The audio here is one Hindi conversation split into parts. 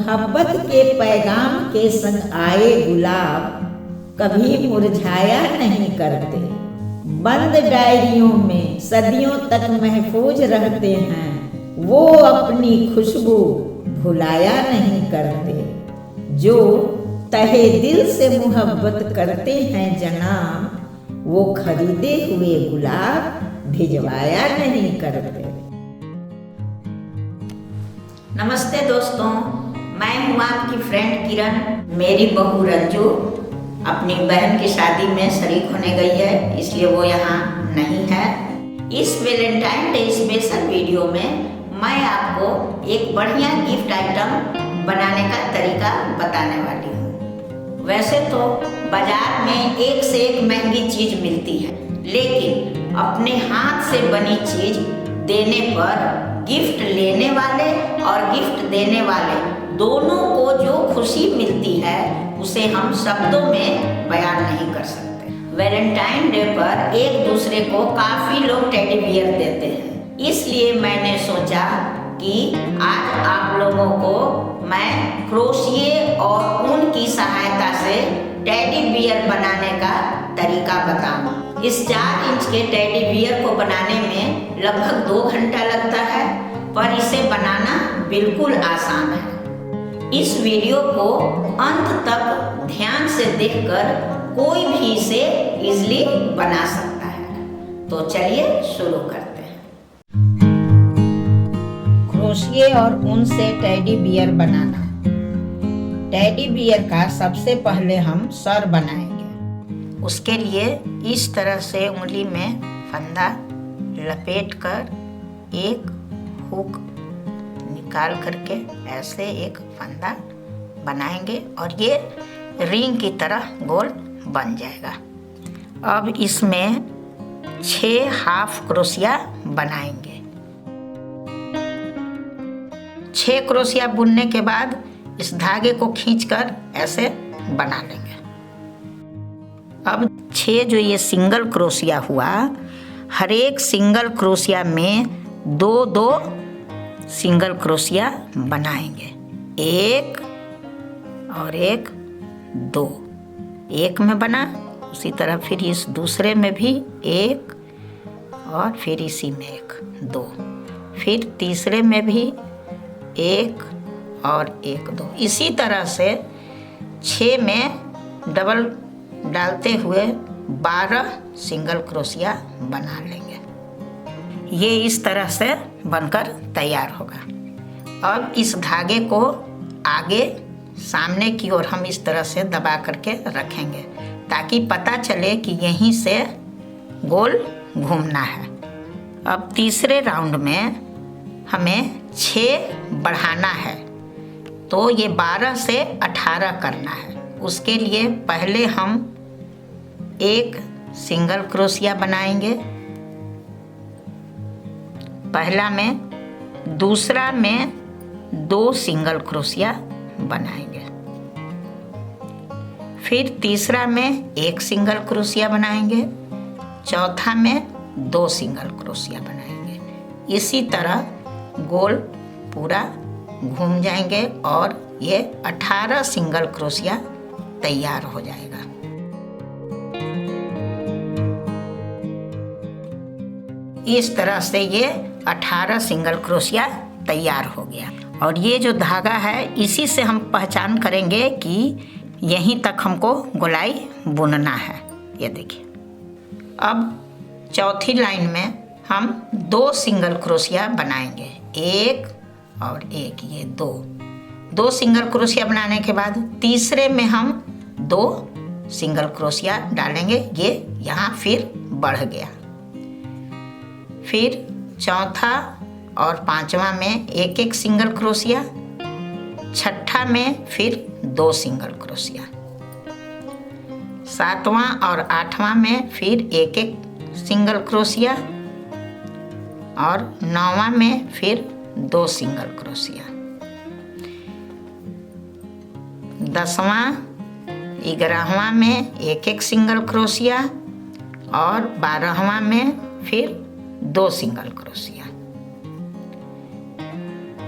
मोहब्बत के पैगाम के संग आए गुलाब कभी मुरझाया नहीं करते। बंद डायरियों में सदियों तक महफूज रहते हैं, वो अपनी खुशबू भुलाया नहीं करते। जो तहे दिल से मोहब्बत करते हैं जनाब, वो खरीदे हुए गुलाब भिजवाया नहीं करते। नमस्ते दोस्तों, मैं हूँ आपकी फ्रेंड किरण। मेरी बहू रंजू अपनी बहन की शादी में शरीक होने गई है, इसलिए वो यहाँ नहीं है। इस वैलेंटाइन डे स्पेशल वीडियो में मैं आपको एक बढ़िया गिफ्ट आइटम बनाने का तरीका बताने वाली हूँ। वैसे तो बाजार में एक से एक महंगी चीज मिलती है, लेकिन अपने हाथ से बनी चीज देने पर गिफ्ट लेने वाले और गिफ्ट देने वाले दोनों को जो खुशी मिलती है उसे हम शब्दों में बयान नहीं कर सकते। वैलेंटाइन डे पर एक दूसरे को काफी लोग टेडी बियर देते हैं, इसलिए मैंने सोचा कि आज आप लोगों को मैं क्रोशिये और ऊन की सहायता से टेडी बियर बनाने का तरीका बताऊं। इस 4 इंच के टेडी बियर को बनाने में लगभग 2 घंटा लगता है, पर इसे बनाना बिल्कुल आसान है। इस वीडियो को अंत तक ध्यान से देखकर कोई भी इसे इजीली बना सकता है। तो चलिए शुरू करते हैं। क्रोशिये और ऊन से टेडी बियर बनाना। टेडी बियर का सबसे पहले हम सर बनाएंगे। उसके लिए इस तरह से उंगली में फंदा लपेटकर एक हुक निकाल करके ऐसे एक फंदा बनाएंगे और ये रिंग की तरह गोल बन जाएगा। अब इसमें 6 हाफ क्रोशिया बनाएंगे। 6 क्रोशिया बुनने के बाद इस धागे को खींचकर ऐसे बना लेंगे। अब 6 जो ये सिंगल क्रोशिया हुआ, हर एक सिंगल क्रोशिया में 2-2 सिंगल क्रोशिया बनाएंगे। 1 और 1, 2। एक में बना, उसी तरह फिर इस दूसरे में भी 1 और फिर इसी में 1, 2। फिर तीसरे में भी 1 और 1, 2। इसी तरह से 6 में डबल डालते हुए 12 सिंगल क्रोशिया बना लेंगे। ये इस तरह से बनकर तैयार होगा। अब इस धागे को आगे सामने की ओर हम इस तरह से दबा करके रखेंगे, ताकि पता चले कि यहीं से गोल घूमना है। अब तीसरे राउंड में हमें 6 बढ़ाना है, तो ये 12 से 18 करना है। उसके लिए पहले हम 1 सिंगल क्रोशिया बनाएंगे पहला में, दूसरा में 2 सिंगल क्रोशिया बनाएंगे, फिर तीसरा में 1 सिंगल क्रोशिया बनाएंगे, चौथा में 2 सिंगल क्रोशिया बनाएंगे। इसी तरह गोल पूरा घूम जाएंगे और ये 18 सिंगल क्रोशिया तैयार हो जाएगा। इस तरह से ये 18 सिंगल क्रोशिया तैयार हो गया। और ये जो धागा है, इसी से हम पहचान करेंगे कि यहीं तक हमको गोलाई बुनना है। ये देखिए, अब चौथी लाइन में हम 2 सिंगल क्रोशिया बनाएंगे, 1 और 1, ये 2 सिंगल क्रोशिया बनाने के बाद तीसरे में हम 2 सिंगल क्रोशिया डालेंगे। ये यहाँ फिर बढ़ गया। फिर चौथा और 5वां में 1-1 सिंगल क्रोशिया, छठा में फिर 2 सिंगल क्रोशिया, 7वां और 8वां में फिर 1-1 सिंगल क्रोशिया और 9वां में फिर 2 सिंगल क्रोशिया, 10वां 11वां में 1-1 सिंगल क्रोशिया और 12वां में फिर 2 सिंगल क्रोशिया,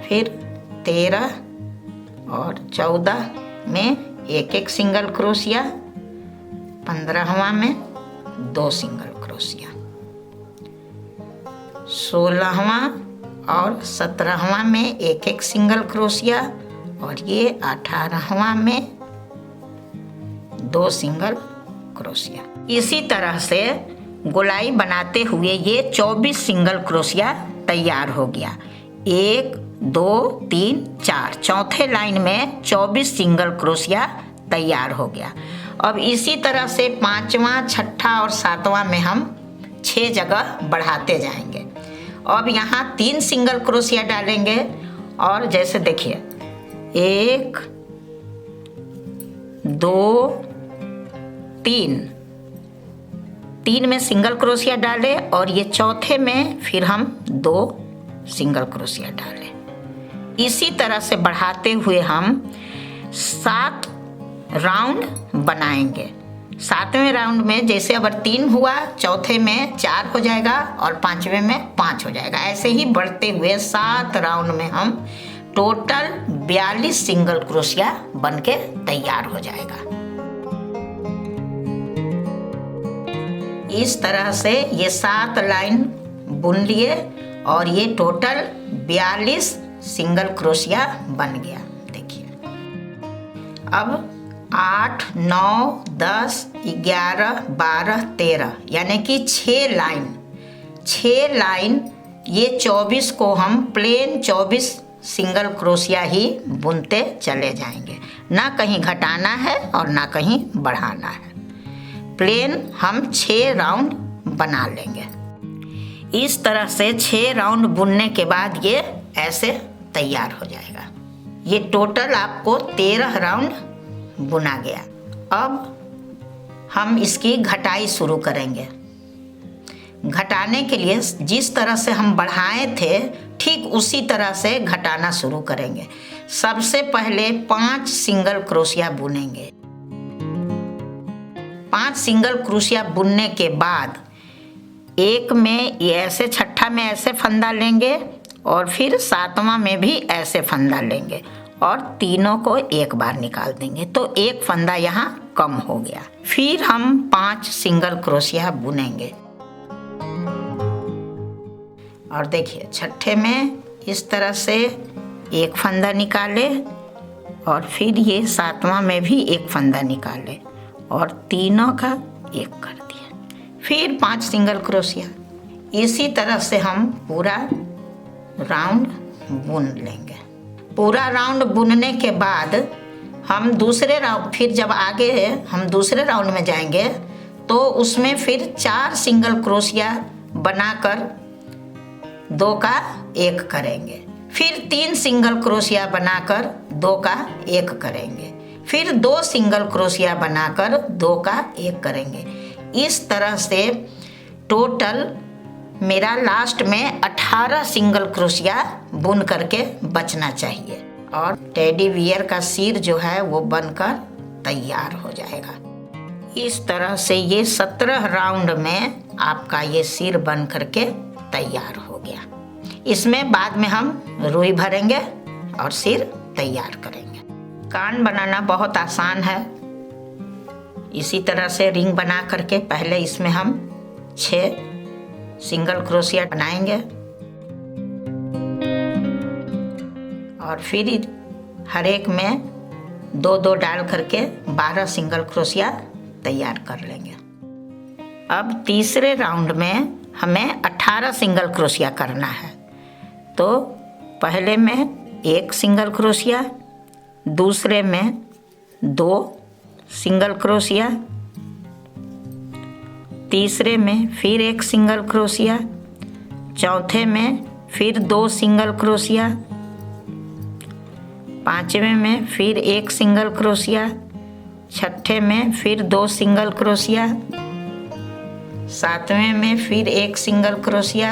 फिर 13 और 14 में एक एक सिंगल क्रोशिया, 15वां में 2 सिंगल क्रोशिया, 16वां और 17वां में एक एक सिंगल क्रोशिया और ये 18वां में 2 सिंगल क्रोशिया। इसी तरह से गोलाई बनाते हुए ये 24 सिंगल क्रोशिया तैयार हो गया। 1 2 3 4 चौथे लाइन में 24 सिंगल क्रोशिया तैयार हो गया। अब इसी तरह से 5वां, 6ठा और 7वां में हम 6 जगह बढ़ाते जाएंगे। अब यहाँ 3 सिंगल क्रोशिया डालेंगे और जैसे देखिए 1 2 3 में सिंगल क्रोशिया डाले और ये चौथे में फिर हम 2 सिंगल क्रोशिया डाले। इसी तरह से बढ़ाते हुए हम 7 राउंड बनाएंगे। 7वें राउंड में जैसे अगर 3 हुआ, चौथे में 4 हो जाएगा और 5वें में 5 हो जाएगा। ऐसे ही बढ़ते हुए 7 राउंड में हम टोटल 42 सिंगल क्रोशिया बनके तैयार हो जाएगा। इस तरह से ये 7 लाइन बुन लिए और ये टोटल 42 सिंगल क्रोशिया बन गया। देखिए अब 8 9 10 11 12 13 यानी कि 6 लाइन ये 24 को हम प्लेन 24 सिंगल क्रोशिया ही बुनते चले जाएंगे। ना कहीं घटाना है और ना कहीं बढ़ाना है। प्लेन हम 6 राउंड बना लेंगे। इस तरह से 6 राउंड बुनने के बाद ये ऐसे तैयार हो जाएगा। ये टोटल आपको 13 राउंड बुना गया। अब हम इसकी घटाई शुरू करेंगे। घटाने के लिए जिस तरह से हम बढ़ाए थे ठीक उसी तरह से घटाना शुरू करेंगे। सबसे पहले 5 सिंगल क्रोशिया बुनेंगे। 5 सिंगल क्रोशिया बुनने के बाद एक में ये ऐसे, 6ठा में ऐसे फंदा लेंगे और फिर 7वां में भी ऐसे फंदा लेंगे और तीनों को एक बार निकाल देंगे तो एक फंदा यहाँ कम हो गया। फिर हम 5 सिंगल क्रोशिया बुनेंगे और देखिए 6ठे में इस तरह से एक फंदा निकाले और फिर ये 7वां में भी एक फंदा निकाले और तीनों का एक कर दिया। फिर 5 सिंगल क्रोशिया। इसी तरह से हम पूरा राउंड बुन लेंगे। पूरा राउंड बुनने के बाद हम दूसरे राउंड, फिर जब आगे हम दूसरे राउंड में जाएंगे तो उसमें फिर 4 सिंगल क्रोशिया बनाकर 2 का 1 करेंगे। फिर 3 सिंगल क्रोशिया बनाकर 2 का 1 करेंगे। फिर 2 सिंगल क्रोशिया बनाकर 2 का 1 करेंगे। इस तरह से टोटल मेरा लास्ट में 18 सिंगल क्रोशिया बुन करके बचना चाहिए और टेडी बियर का सिर जो है वो बनकर तैयार हो जाएगा। इस तरह से ये 17 राउंड में आपका ये सिर बन करके तैयार हो गया। इसमें बाद में हम रुई भरेंगे और सिर तैयार करेंगे। कान बनाना बहुत आसान है। इसी तरह से रिंग बना करके पहले इसमें हम 6 सिंगल क्रोशिया बनाएंगे और फिर हर एक में 2-2 डाल करके 12 सिंगल क्रोशिया तैयार कर लेंगे। अब तीसरे राउंड में हमें 18 सिंगल क्रोशिया करना है। तो पहले में 1 सिंगल क्रोशिया, दूसरे में 2 सिंगल क्रोशिया, तीसरे में फिर 1 सिंगल क्रोशिया, चौथे में फिर 2 सिंगल क्रोशिया, 5वें में फिर 1 सिंगल क्रोशिया, 6ठे में फिर 2 सिंगल क्रोशिया, 7वें में फिर 1 सिंगल क्रोशिया,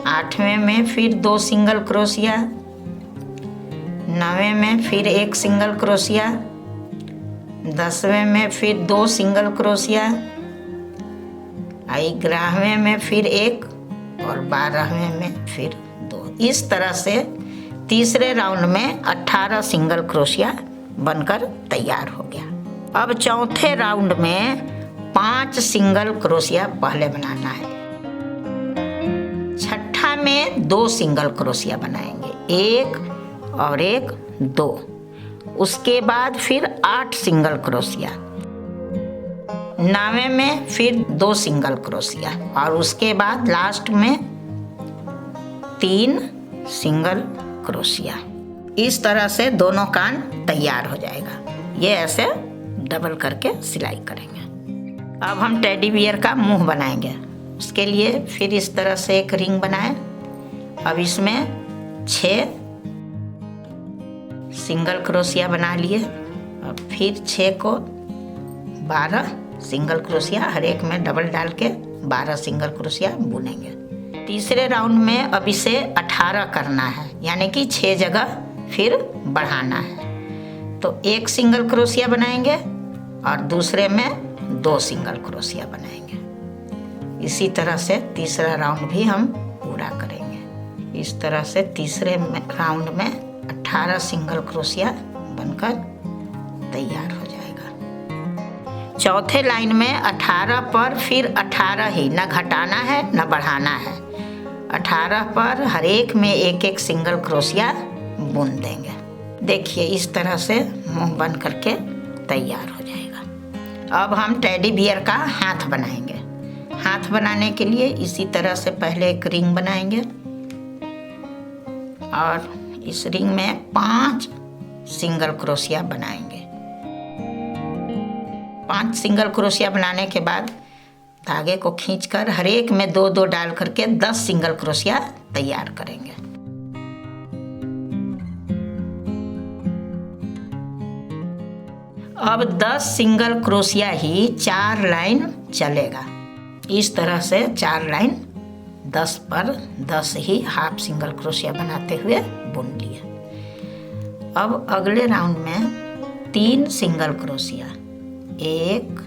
8वें में फिर 2 सिंगल क्रोशिया, 9वें में फिर 1 सिंगल क्रोशिया, 10वें में फिर 2 सिंगल क्रोशिया, 11वें में फिर 1 और 12वें में फिर 2। इस तरह से तीसरे राउंड में 18 सिंगल क्रोशिया बनकर तैयार हो गया। अब चौथे राउंड में 5 सिंगल क्रोशिया पहले बनाना है। छठा में 2 सिंगल क्रोशिया बनाएंगे, 1 और 1 2। उसके बाद फिर 8 सिंगल क्रोशिया, 9वें में फिर 2 सिंगल क्रोशिया और उसके बाद लास्ट में 3 सिंगल क्रोशिया। इस तरह से दोनों कान तैयार हो जाएगा। ये ऐसे डबल करके सिलाई करेंगे। अब हम टेडी बियर का मुंह बनाएंगे। उसके लिए फिर इस तरह से एक रिंग बनाएं। अब इसमें 6 सिंगल क्रोशिया बना लिए। अब फिर 6 को 12 सिंगल क्रोशिया, हर एक में डबल डाल के 12 सिंगल क्रोशिया बुनेंगे। तीसरे राउंड में अब इसे 18 करना है, यानी कि 6 जगह फिर बढ़ाना है। तो 1 सिंगल क्रोशिया बनाएंगे और दूसरे में 2 सिंगल क्रोशिया बनाएंगे। इसी तरह से तीसरा राउंड भी हम पूरा करेंगे। इस तरह से तीसरे राउंड में 18 सिंगल क्रोशिया बनकर तैयार हो जाएगा। चौथे लाइन में 18 पर फिर 18 ही, न घटाना है न बढ़ाना है। 18 पर हर एक में 1-1 सिंगल क्रोशिया बुन देंगे। देखिए इस तरह से मुंह बन करके तैयार हो जाएगा। अब हम टेडी बियर का हाथ बनाएंगे। हाथ बनाने के लिए इसी तरह से पहले एक रिंग बनाएंगे और इस रिंग में 5 सिंगल क्रोशिया बनाएंगे। 5 सिंगल क्रोशिया बनाने के बाद धागे को खींचकर हर एक में 2-2 डाल करके 10 सिंगल क्रोशिया तैयार करेंगे। अब 10 सिंगल क्रोशिया ही 4 लाइन चलेगा। इस तरह से 4 लाइन 10 पर 10 ही हाफ सिंगल क्रोशिया बनाते हुए बुन लिए। अब अगले राउंड में 3 सिंगल क्रोशिया, 1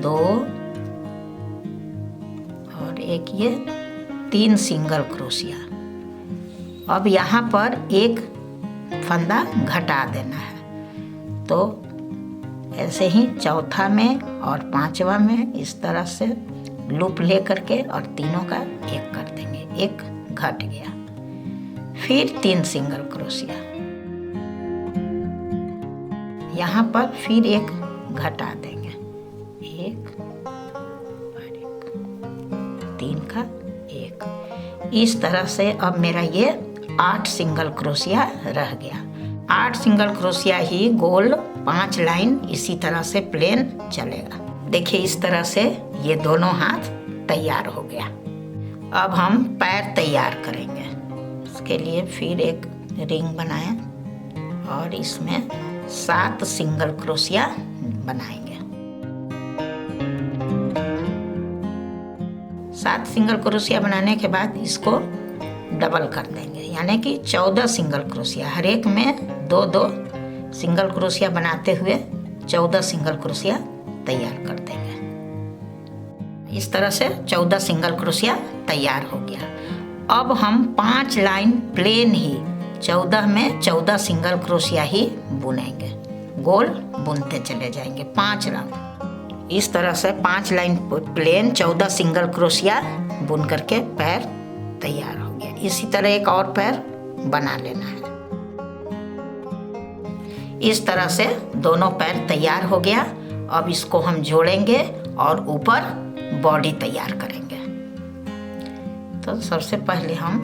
2 और एक ये 3 सिंगल क्रोशिया। अब यहाँ पर एक फंदा घटा देना है। तो ऐसे ही चौथा में और 5वां में इस तरह से लूप ले करके और तीनों का एक कर देंगे। एक घट गया, फिर 3 सिंगल क्रोशिया, यहाँ पर फिर एक घटा देंगे, 1 और 1, 3 का 1। इस तरह से अब मेरा ये 8 सिंगल क्रोशिया रह गया। 8 सिंगल क्रोशिया ही गोल 5 लाइन इसी तरह से प्लेन चलेगा। देखिए इस तरह से ये दोनों हाथ तैयार हो गया। अब हम पैर तैयार करेंगे। इसके लिए फिर एक रिंग बनाएं और इसमें 7 सिंगल क्रोशिया बनाएंगे। 7 सिंगल क्रोशिया बनाने के बाद इसको डबल कर देंगे, यानी कि 14 सिंगल क्रोशिया, हर एक में 2-2 सिंगल क्रोशिया बनाते हुए 14 सिंगल क्रोशिया तैयार कर देंगे। इस तरह से 14 सिंगल क्रोशिया तैयार हो गया। अब हम 5 लाइन प्लेन ही 14 में 14 सिंगल क्रोशिया ही बुनेंगे। गोल बुनते चले जाएंगे 5 राउंड। इस तरह से 5 लाइन प्लेन 14 सिंगल क्रोशिया बुन करके पैर तैयार हो गया। इसी तरह एक और पैर बना लेना है। इस तरह से दोनों पैर तैयार हो गया। अब इसको हम जोड़ेंगे और ऊपर बॉडी तैयार करेंगे। तो सबसे पहले हम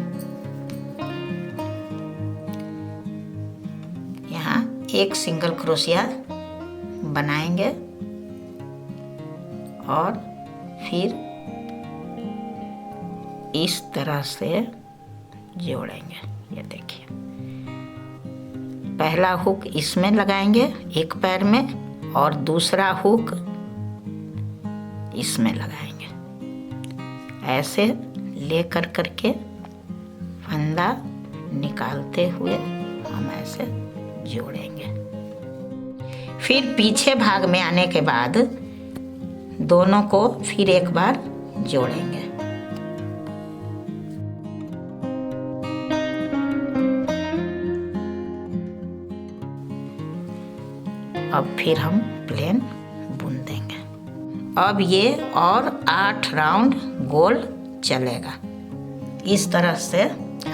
यहाँ 1 सिंगल क्रोशिया बनाएंगे और फिर इस तरह से जोड़ेंगे। ये देखिए पहला हुक इसमें लगाएंगे एक पैर में और दूसरा हुक इसमें लगाएंगे। ऐसे ले कर करके फंदा निकालते हुए हम ऐसे जोड़ेंगे। फिर पीछे भाग में आने के बाद दोनों को फिर एक बार जोड़ेंगे। अब फिर हम प्लेन बुन देंगे। अब ये और 8 राउंड गोल चलेगा। इस तरह से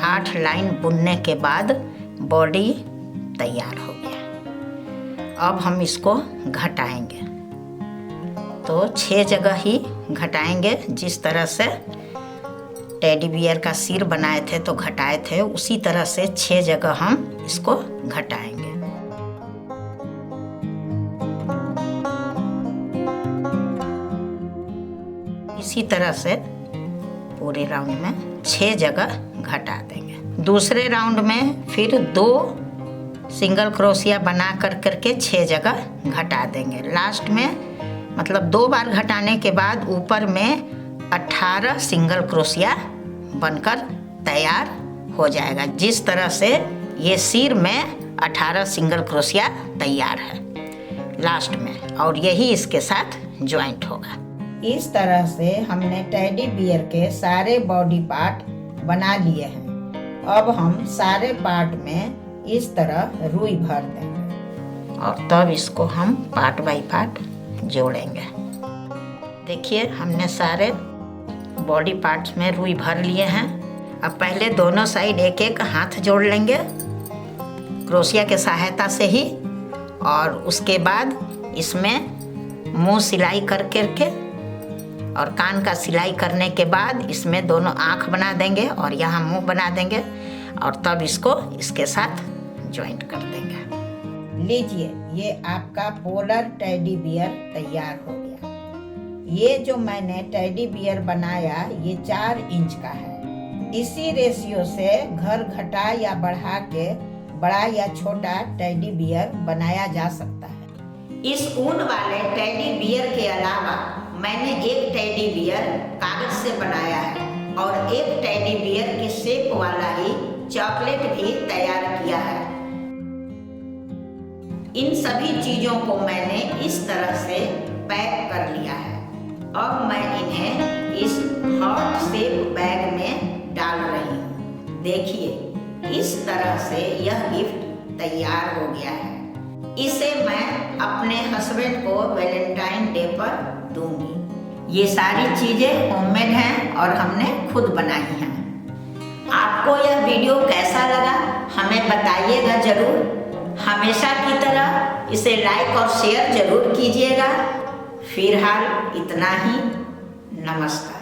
8 लाइन बुनने के बाद बॉडी तैयार हो गया। अब हम इसको घटाएंगे, तो 6 जगह ही घटाएंगे। जिस तरह से टेडी बियर का सिर बनाए थे तो घटाए थे, उसी तरह से 6 जगह हम इसको घटाएंगे। इसी तरह से पूरे राउंड में 6 जगह घटा देंगे। दूसरे राउंड में फिर 2 सिंगल क्रोशिया बना करके 6 जगह घटा देंगे। लास्ट में मतलब 2 बार घटाने के बाद ऊपर में 18 सिंगल क्रोशिया बनकर तैयार हो जाएगा। जिस तरह से ये सिर में 18 सिंगल क्रोशिया तैयार है लास्ट में, और यही इसके साथ ज्वाइंट होगा। इस तरह से हमने टेडी बियर के सारे बॉडी पार्ट बना लिए हैं। अब हम सारे पार्ट में इस तरह रुई भर देंगे और तब इसको हम पार्ट बाय पार्ट जोड़ेंगे। देखिए हमने सारे बॉडी पार्ट्स में रुई भर लिए हैं। अब पहले दोनों साइड एक एक हाथ जोड़ लेंगे क्रोशिया के सहायता से ही, और उसके बाद इसमें मुंह सिलाई करके और कान का सिलाई करने के बाद इसमें दोनों आँख बना देंगे और यहाँ मुंह बना देंगे, और तब इसको इसके साथ ज्वाइंट कर देंगे। लीजिए ये आपका पोलर टेडी बियर तैयार हो गया। ये जो मैंने टेडी बियर बनाया ये 4 इंच का है। इसी रेशियो से घर घटा या बढ़ा के बड़ा या छोटा टेडी बियर बनाया जा सकता है। इस ऊन वाले टेडी बियर के अलावा मैंने एक टेडी बियर कागज से बनाया है और एक टेडी बियर के शेप वाला ही चॉकलेट भी तैयार किया है। इन सभी चीजों को मैंने इस तरह से पैक कर लिया है। अब मैं इन्हें इस हार्ट शेप बैग में डाल रही हूँ। देखिए इस तरह से यह गिफ्ट तैयार हो गया है। इसे मैं अपने हस्बैंड को वैलेंटाइन डे पर दूंगी। ये सारी चीजें होममेड हैं और हमने खुद बनाई हैं। आपको यह वीडियो कैसा लगा हमें बताइएगा जरूर। हमेशा की तरह इसे लाइक और शेयर जरूर कीजिएगा। फिलहाल इतना ही। नमस्कार।